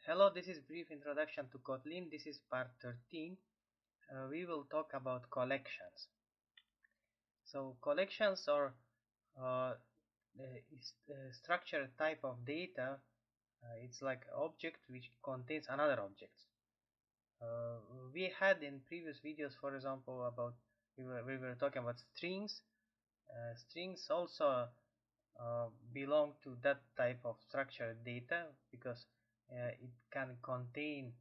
Hello, this is brief introduction to Kotlin. This is part 13. We will talk about collections. So collections are structured type of data. It's like an object which contains another object. Uh, we had in previous videos, for example, about we were talking about strings. Strings also belong to that type of structured data because it can contain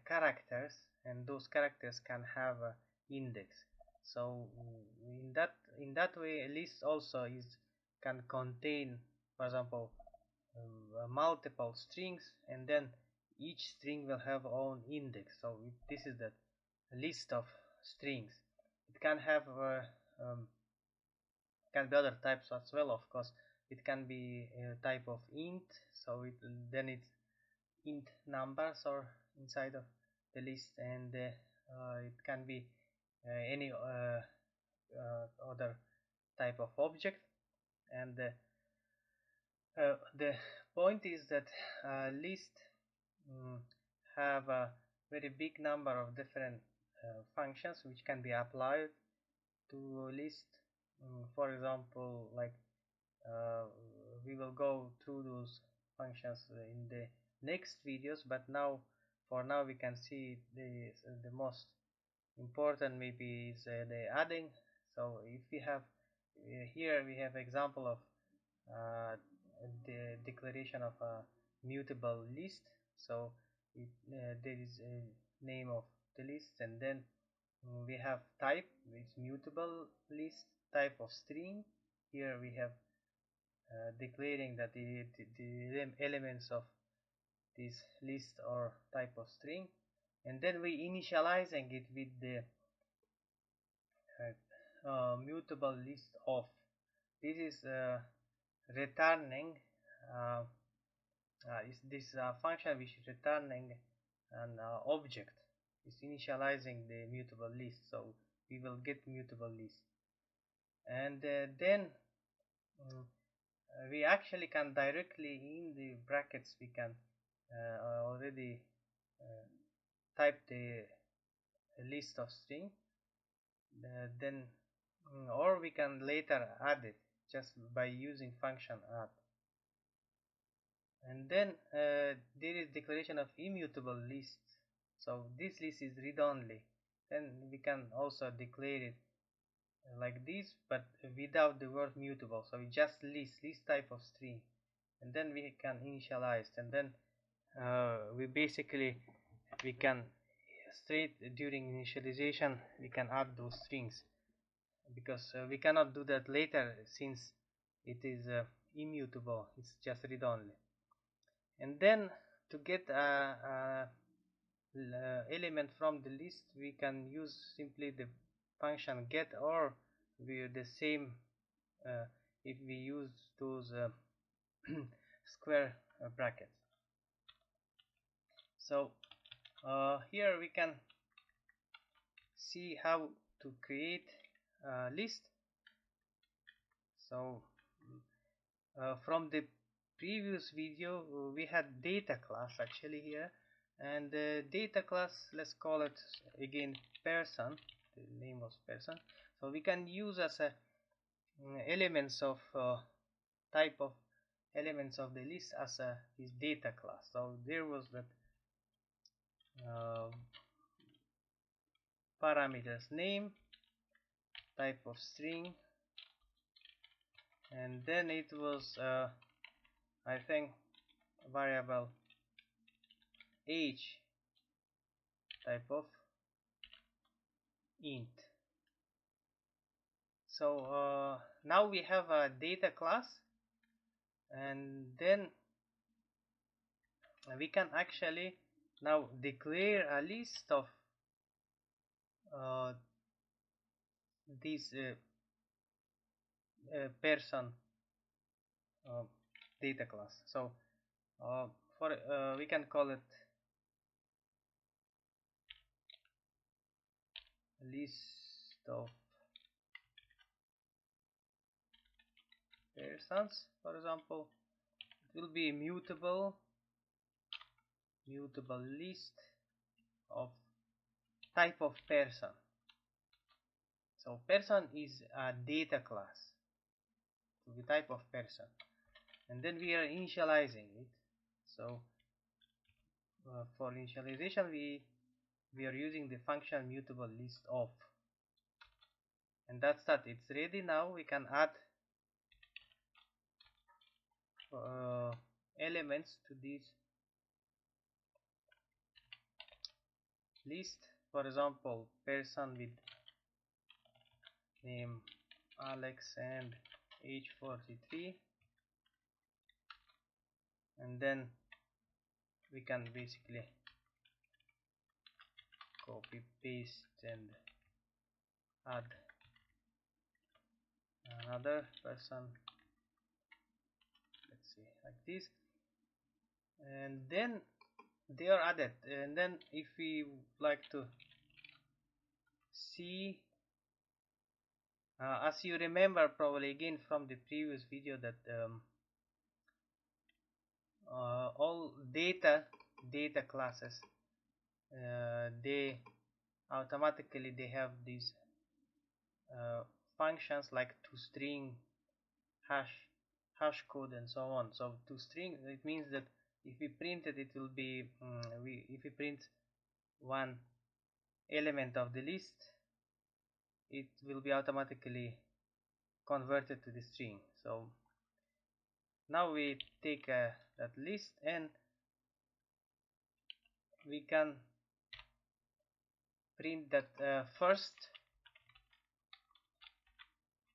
characters, and those characters can have a index. So in that way, a list also can contain, for example, multiple strings, and then each string will have own index. So this is the list of strings. It can have can be other types as well, of course. It can be a type of int, so then it's int numbers or inside of the list, and it can be any other type of object. And the point is that list have a very big number of different functions which can be applied to a list. For example, like uh, we will go through those functions in the next videos, but for now we can see the most important maybe is the adding. So if we have here we have example of the declaration of a mutable list. So there is a name of the list, and then we have type, which mutable list, type of string. Here we have declaring that the elements of this list or type of string, and then we initializing it with the mutable list of. This is returning uh, is this function which is returning an object, is initializing the mutable list, so we will get mutable list. And then we actually can directly in the brackets we can already type the list of string, then or we can later add it just by using function add. And then there is declaration of immutable list. So this list is read only. Then we can also declare it like this, but without the word mutable. So it's just list type of string, and then we can initialize, and then we can straight during initialization we can add those strings, because we cannot do that later since it is immutable. It's just read only. And then to get a element from the list, we can use simply the function get, or the same if we use those square brackets. So here we can see how to create a list. So from the previous video we had data class actually here, and the data class, let's call it again person. The name was person. So we can use as a elements of type of elements of the list as this data class. So there was that parameters name, type of string, and then it was I think variable age, type of int. So now we have a data class, and then we can actually now declare a list of this person data class. So for we can call it list of persons, for example. It will be immutable mutable list of type of person. So person is a data class, so the type of person, and then we are initializing it. So for initialization we are using the function mutable list of, and that's that. It's ready now. We can add elements to this list. For example, person with name Alex and age 43, and then we can basically copy paste and add another person, let's see, like this, and then they are added. And then if we like to see, as you remember probably again from the previous video, that all data classes, they automatically they have these functions like toString, hash code, and so on. So toString, it means that if we print it, it will be if we print one element of the list, it will be automatically converted to the string. So now we take that list and we can print that first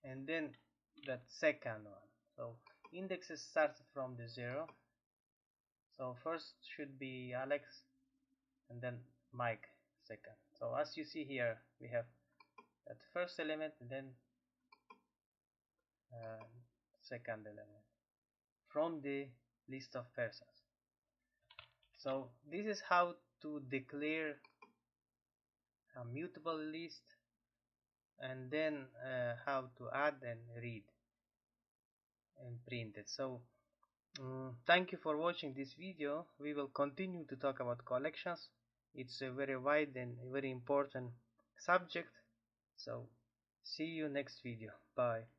and then that second one. So indexes start from the 0. So first should be Alex and then Mike second. So as you see here, we have that first element and then second element from the list of persons. So this is how to declare a mutable list, and then how to add and read and print it. So thank you for watching this video. We will continue to talk about collections. It's a very wide and very important subject. So see you next video. Bye.